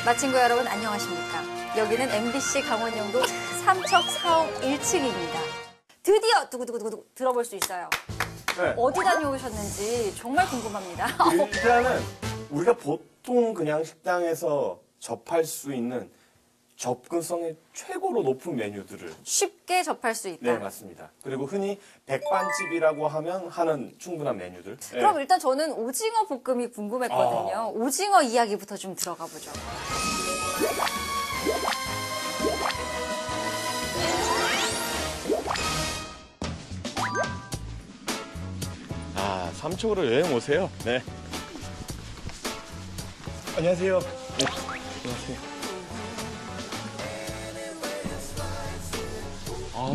마친구 여러분 안녕하십니까. 여기는 MBC 강원영도 삼척사업 1층입니다. 드디어 두구두구두구 들어볼 수 있어요. 네. 어디 다녀오셨는지 정말 궁금합니다. 일단은 우리가 보통 그냥 식당에서 접할 수 있는 접근성이 최고로 높은 메뉴들을 쉽게 접할 수 있다. 네, 맞습니다. 그리고 흔히 백반집이라고 하는 충분한 메뉴들. 네. 그럼 일단 저는 오징어 볶음이 궁금했거든요. 오징어 이야기부터 좀 들어가 보죠. 삼척으로 여행 오세요. 네. 안녕하세요. 네. 안녕하세요.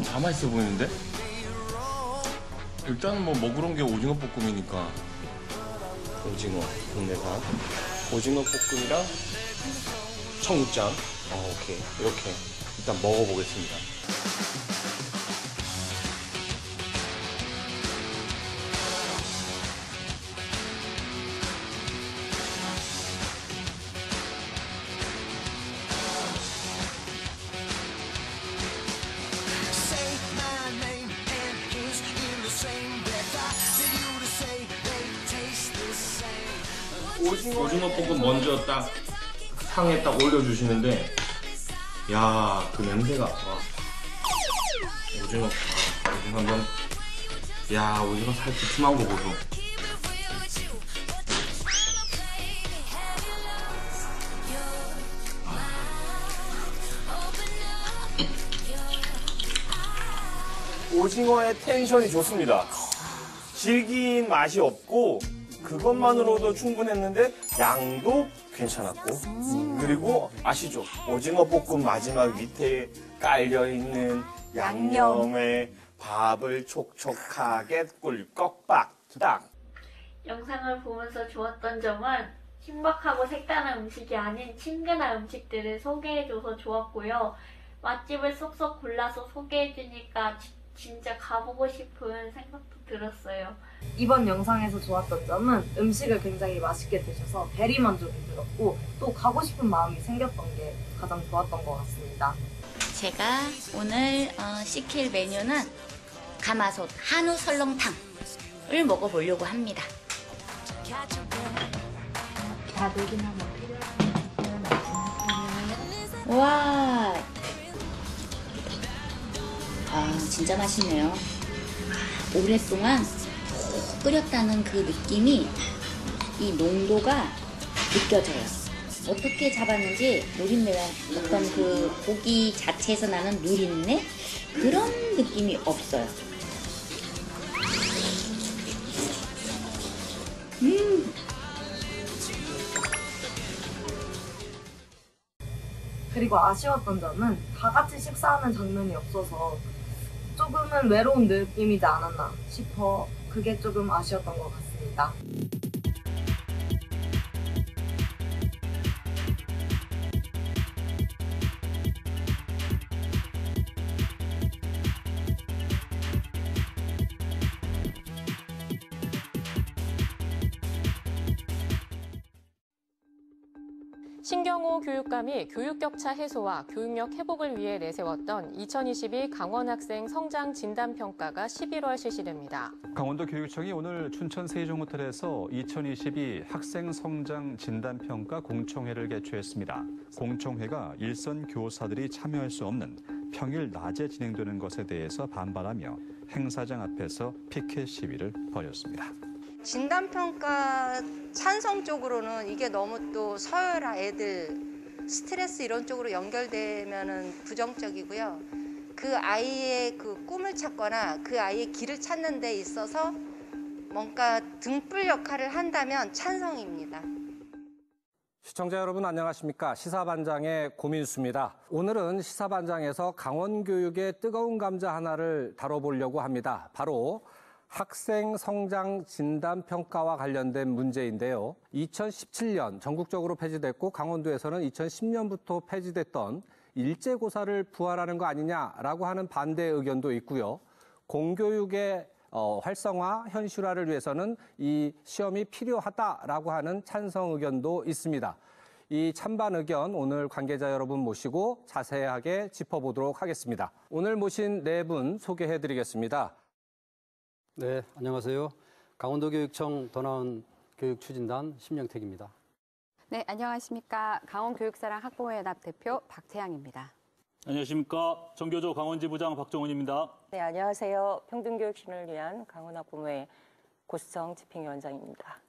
다 맛있어 보이는데? 일단은 뭐 먹으러 온 게 오징어 볶음이니까. 오징어, 국내산. 오징어 볶음이랑 청국장. 오케이. 이렇게 일단 먹어보겠습니다. 오징어 볶음 먼저 딱 상에 딱 올려주시는데, 야, 그 냄새가. 오징어 면, 야, 오징어 살 두툼한 거 보소. 오징어의 텐션이 좋습니다. 질긴 맛이 없고 그것만으로도 충분했는데 양도 괜찮았고 그리고 아시죠? 오징어 볶음 마지막 밑에 깔려있는 양념에 밥을 촉촉하게 꿀꺽박 딱. 영상을 보면서 좋았던 점은 신박하고 색다른 음식이 아닌 친근한 음식들을 소개해줘서 좋았고요. 맛집을 쏙쏙 골라서 소개해주니까 진짜 가보고 싶은 생각도 들었어요. 이번 영상에서 좋았던 점은 음식을 굉장히 맛있게 드셔서 대리만족이 들었고 또 가고 싶은 마음이 생겼던 게 가장 좋았던 것 같습니다. 제가 오늘 시킬 메뉴는 가마솥 한우 설렁탕을 먹어보려고 합니다. 다독이나 뭐 필요하면 와, 진짜 맛있네요. 오랫동안 끓였다는 그 느낌이, 이 농도가 느껴져요. 어떻게 잡았는지 누린내가, 어떤 그 고기 자체에서 나는 누린내? 그런 느낌이 없어요. 그리고 아쉬웠던 점은 다 같이 식사하는 장면이 없어서 조금은 외로운 느낌이지 않았나 싶어 그게 조금 아쉬웠던 것 같습니다. 신경호 교육감이 교육격차 해소와 교육력 회복을 위해 내세웠던 2022 강원학생 성장 진단평가가 11월 실시됩니다. 강원도 교육청이 오늘 춘천 세종호텔에서 2022 학생 성장 진단평가 공청회를 개최했습니다. 공청회가 일선 교사들이 참여할 수 없는 평일 낮에 진행되는 것에 대해서 반발하며 행사장 앞에서 피켓 시위를 벌였습니다. 진단평가 찬성 쪽으로는 이게 너무 또 서열화 애들 스트레스 이런 쪽으로 연결되면은 부정적이고요. 그 아이의 그 꿈을 찾거나 그 아이의 길을 찾는 데 있어서 뭔가 등불 역할을 한다면 찬성입니다. 시청자 여러분 안녕하십니까. 시사반장의 고민수입니다. 오늘은 시사반장에서 강원교육의 뜨거운 감자 하나를 다뤄보려고 합니다. 바로 학생 성장 진단 평가와 관련된 문제인데요. 2017년 전국적으로 폐지됐고 강원도에서는 2010년부터 폐지됐던 일제고사를 부활하는 거 아니냐라고 하는 반대 의견도 있고요. 공교육의 활성화, 현실화를 위해서는 이 시험이 필요하다라고 하는 찬성 의견도 있습니다. 이 찬반 의견 오늘 관계자 여러분 모시고 자세하게 짚어보도록 하겠습니다. 오늘 모신 네 분 소개해드리겠습니다. 네, 안녕하세요. 강원도교육청 더 나은 교육추진단 심영택입니다. 네, 안녕하십니까. 강원교육사랑 학부모연합 대표 박태양입니다. 안녕하십니까. 정교조 강원지부장 박정훈입니다. 네, 안녕하세요. 평등교육 실현을 위한 강원학부모의 고수정 집행위원장입니다.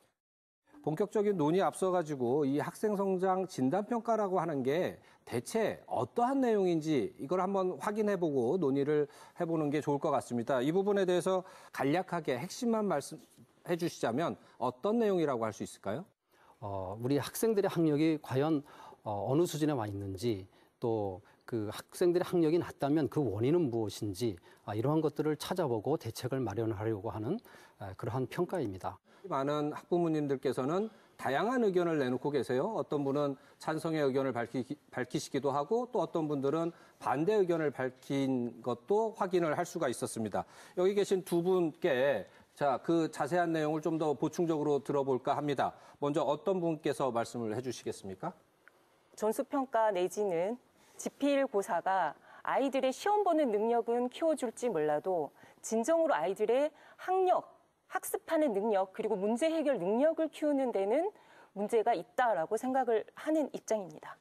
본격적인 논의 앞서가지고 이 학생 성장 진단평가라고 하는 게 대체 어떠한 내용인지 이걸 한번 확인해보고 논의를 해보는 게 좋을 것 같습니다. 이 부분에 대해서 간략하게 핵심만 말씀해 주시자면 어떤 내용이라고 할 수 있을까요? 우리 학생들의 학력이 과연 어느 수준에 와 있는지, 또 그 학생들의 학력이 낮다면 그 원인은 무엇인지, 이러한 것들을 찾아보고 대책을 마련하려고 하는 그러한 평가입니다. 많은 학부모님들께서는 다양한 의견을 내놓고 계세요. 어떤 분은 찬성의 의견을 밝히시기도 하고 또 어떤 분들은 반대 의견을 밝힌 것도 확인을 할 수가 있었습니다. 여기 계신 두 분께 그 자세한 내용을 좀 더 보충적으로 들어볼까 합니다. 먼저 어떤 분께서 말씀을 해주시겠습니까? 전수평가 내지는 지필고사가 아이들의 시험 보는 능력은 키워줄지 몰라도 진정으로 아이들의 학력, 학습하는 능력, 그리고 문제 해결 능력을 키우는 데는 문제가 있다라고 생각을 하는 입장입니다.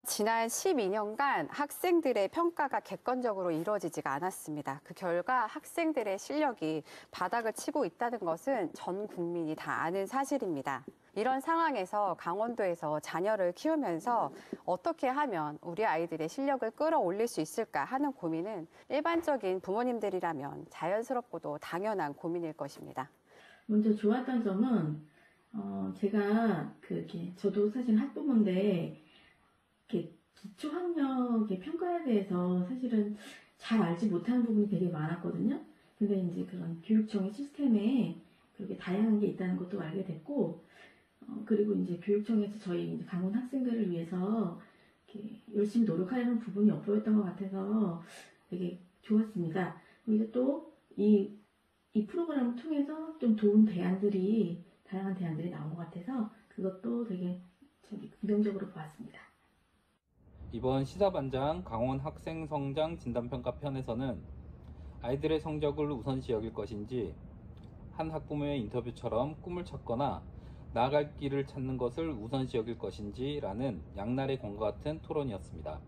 지난 12년간 학생들의 평가가 객관적으로 이루어지지가 않았습니다. 그 결과 학생들의 실력이 바닥을 치고 있다는 것은 전 국민이 다 아는 사실입니다. 이런 상황에서 강원도에서 자녀를 키우면서 어떻게 하면 우리 아이들의 실력을 끌어올릴 수 있을까 하는 고민은 일반적인 부모님들이라면 자연스럽고도 당연한 고민일 것입니다. 먼저 좋았던 점은 제가 저도 사실 학부모인데 기초학력의 평가에 대해서 사실은 잘 알지 못하는 부분이 되게 많았거든요. 근데 이제 그런 교육청의 시스템에 그렇게 다양한 게 있다는 것도 알게 됐고, 그리고 이제 교육청에서 저희 이제 강원 학생들을 위해서 이렇게 열심히 노력하려는 부분이 엿보였던 것 같아서 되게 좋았습니다. 그리고 또 이 프로그램을 통해서 좀 좋은 다양한 대안들이 나온 것 같아서 그것도 되게 긍정적으로 보았습니다. 이번 시사반장 강원 학생 성장 진단평가 편에서는 아이들의 성적을 우선시 여길 것인지, 한 학부모의 인터뷰처럼 꿈을 찾거나 나아갈 길을 찾는 것을 우선시 여길 것인지라는 양날의 검과 같은 토론이었습니다.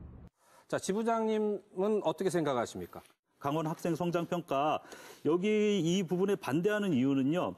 자, 지부장님은 어떻게 생각하십니까? 강원 학생 성장평가, 여기 이 부분에 반대하는 이유는요,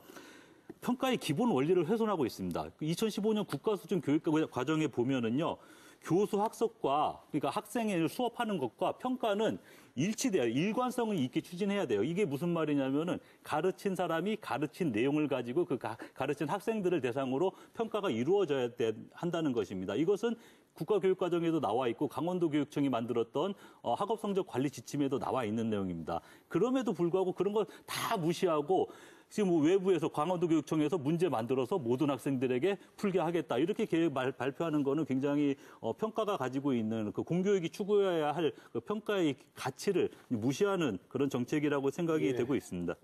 평가의 기본 원리를 훼손하고 있습니다. 2015년 국가수준 교육 과정에 보면은요, 교수 학습과, 그러니까 학생을 수업하는 것과 평가는 일치돼요. 일관성을 있게 추진해야 돼요. 이게 무슨 말이냐면은 가르친 사람이 가르친 내용을 가지고 그 가르친 학생들을 대상으로 평가가 이루어져야 한다는 것입니다. 이것은 국가교육과정에도 나와 있고 강원도 교육청이 만들었던 학업성적 관리 지침에도 나와 있는 내용입니다. 그럼에도 불구하고 그런 걸 다 무시하고 지금 외부에서 강원도교육청에서 문제 만들어서 모든 학생들에게 풀게 하겠다, 이렇게 계획 발표하는 거는 굉장히 평가가 가지고 있는 그 공교육이 추구해야 할 그 평가의 가치를 무시하는 그런 정책이라고 생각이 되고 있습니다.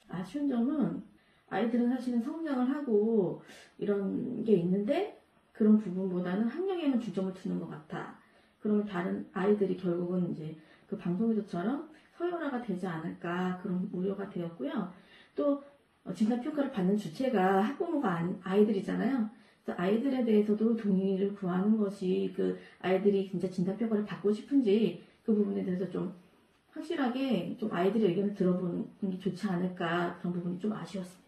아쉬운 점은 아이들은 사실은 성장을 하고 이런 게 있는데 그런 부분보다는 학력에만 중점을 두는 것 같아. 그러면 다른 아이들이 결국은 이제 그 방송에서처럼 서열화가 되지 않을까, 그런 우려가 되었고요. 또 진단평가를 받는 주체가 학부모가 아이들이잖아요. 그래서 아이들에 대해서도 동의를 구하는 것이, 그 아이들이 진짜 진단평가를 받고 싶은지 그 부분에 대해서 좀 확실하게 좀 아이들의 의견을 들어보는 게 좋지 않을까, 그런 부분이 좀 아쉬웠습니다.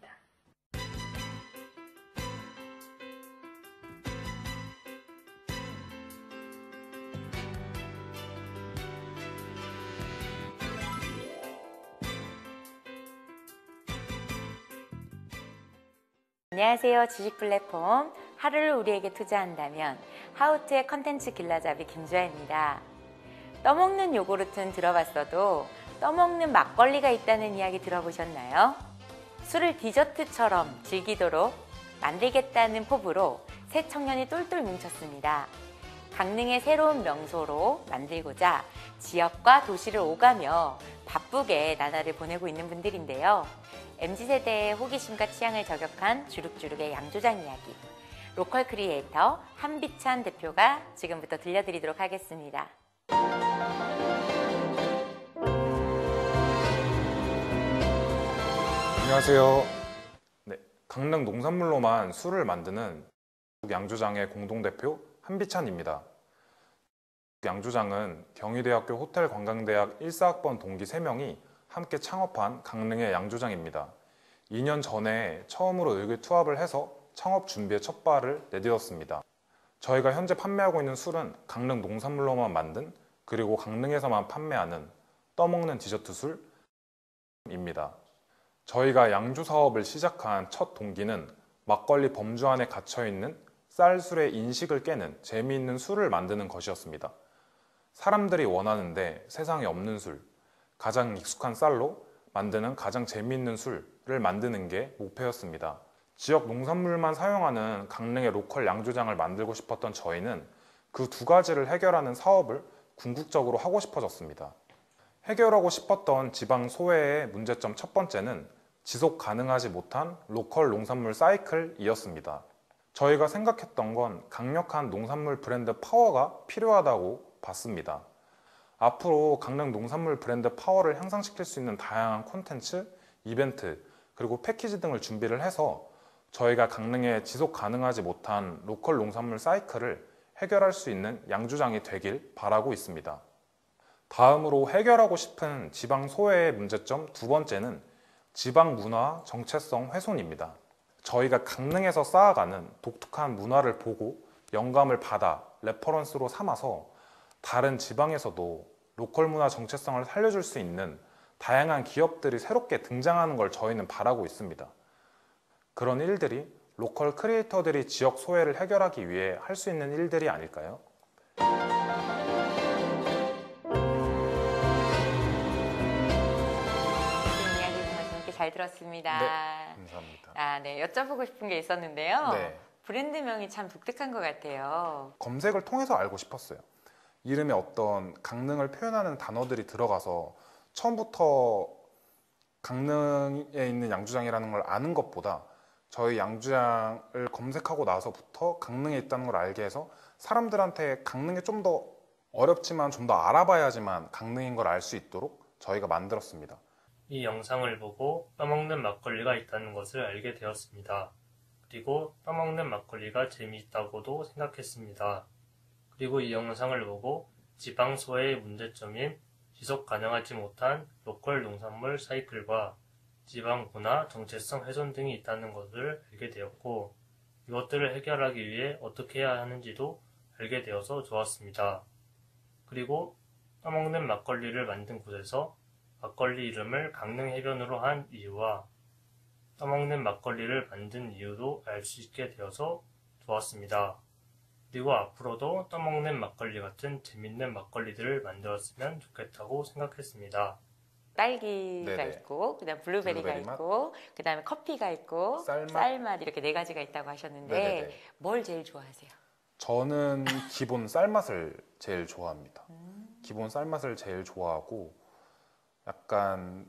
안녕하세요. 지식 플랫폼 하루를 우리에게 투자한다면 하우트의 컨텐츠 길라잡이 김주아입니다. 떠먹는 요구르트는 들어봤어도 떠먹는 막걸리가 있다는 이야기 들어보셨나요? 술을 디저트처럼 즐기도록 만들겠다는 포부로 새 청년이 똘똘 뭉쳤습니다. 강릉의 새로운 명소로 만들고자 지역과 도시를 오가며 바쁘게 나날을 보내고 있는 분들인데요. MZ세대의 호기심과 취향을 저격한 주룩주룩의 양조장 이야기, 로컬 크리에이터 한비찬 대표가 지금부터 들려드리도록 하겠습니다. 안녕하세요. 네, 강릉 농산물로만 술을 만드는 양조장의 공동대표 한비찬입니다. 양조장은 경희대학교 호텔관광대학 1사학번 동기 3명이 함께 창업한 강릉의 양조장입니다. 2년 전에 처음으로 의기투합을 해서 창업 준비에 첫 발을 내딛었습니다. 저희가 현재 판매하고 있는 술은 강릉 농산물로만 만든 그리고 강릉에서만 판매하는 떠먹는 디저트 술입니다. 저희가 양조 사업을 시작한 첫 동기는 막걸리 범주 안에 갇혀있는 쌀술의 인식을 깨는 재미있는 술을 만드는 것이었습니다. 사람들이 원하는데 세상에 없는 술, 가장 익숙한 쌀로 만드는 가장 재미있는 술을 만드는 게 목표였습니다. 지역 농산물만 사용하는 강릉의 로컬 양조장을 만들고 싶었던 저희는 그 두 가지를 해결하는 사업을 궁극적으로 하고 싶어졌습니다. 해결하고 싶었던 지방 소외의 문제점 첫 번째는 지속 가능하지 못한 로컬 농산물 사이클이었습니다. 저희가 생각했던 건 강력한 농산물 브랜드 파워가 필요하다고 봤습니다. 앞으로 강릉 농산물 브랜드 파워를 향상시킬 수 있는 다양한 콘텐츠, 이벤트, 그리고 패키지 등을 준비를 해서 저희가 강릉에 지속 가능하지 못한 로컬 농산물 사이클을 해결할 수 있는 양조장이 되길 바라고 있습니다. 다음으로 해결하고 싶은 지방 소외의 문제점 두 번째는 지방 문화 정체성 훼손입니다. 저희가 강릉에서 쌓아가는 독특한 문화를 보고 영감을 받아 레퍼런스로 삼아서 다른 지방에서도 로컬 문화 정체성을 살려줄 수 있는 다양한 기업들이 새롭게 등장하는 걸 저희는 바라고 있습니다. 그런 일들이 로컬 크리에이터들이 지역 소외를 해결하기 위해 할 수 있는 일들이 아닐까요? 잘 들었습니다. 네, 감사합니다. 네, 여쭤보고 싶은 게 있었는데요. 네. 브랜드명이 참 독특한 것 같아요. 검색을 통해서 알고 싶었어요. 이름에 어떤 강릉을 표현하는 단어들이 들어가서 처음부터 강릉에 있는 양조장이라는 걸 아는 것보다 저희 양조장을 검색하고 나서부터 강릉에 있다는 걸 알게 해서 사람들한테 강릉에 좀 더 어렵지만 좀 더 알아봐야지만 강릉인 걸 알 수 있도록 저희가 만들었습니다. 이 영상을 보고 떠먹는 막걸리가 있다는 것을 알게 되었습니다. 그리고 떠먹는 막걸리가 재미있다고도 생각했습니다. 그리고 이 영상을 보고 지방 소외의 문제점인 지속 가능하지 못한 로컬 농산물 사이클과 지방 문화 정체성 훼손 등이 있다는 것을 알게 되었고, 이것들을 해결하기 위해 어떻게 해야 하는지도 알게 되어서 좋았습니다. 그리고 떠먹는 막걸리를 만든 곳에서 막걸리 이름을 강릉 해변으로 한 이유와 떠먹는 막걸리를 만든 이유도 알 수 있게 되어서 좋았습니다. 그리고 앞으로도 떠먹는 막걸리 같은 재밌는 막걸리들을 만들었으면 좋겠다고 생각했습니다. 딸기가 네네. 있고, 그다음 블루베리가 블루베리 맛. 있고, 그다음에 커피가 있고, 쌀맛 이렇게 4가지가 있다고 하셨는데 네네네. 뭘 제일 좋아하세요? 저는 기본 쌀맛을 제일 좋아합니다. 기본 쌀맛을 제일 좋아하고 약간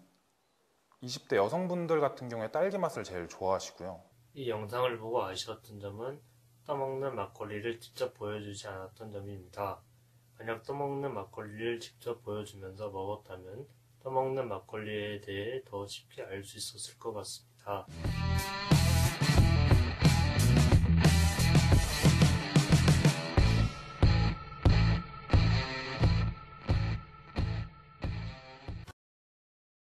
20대 여성분들 같은 경우에 딸기 맛을 제일 좋아하시고요. 이 영상을 보고 아쉬웠던 점은 떠먹는 막걸리를 직접 보여주지 않았던 점입니다. 만약 떠먹는 막걸리를 직접 보여주면서 먹었다면 떠먹는 막걸리에 대해 더 쉽게 알 수 있었을 것 같습니다.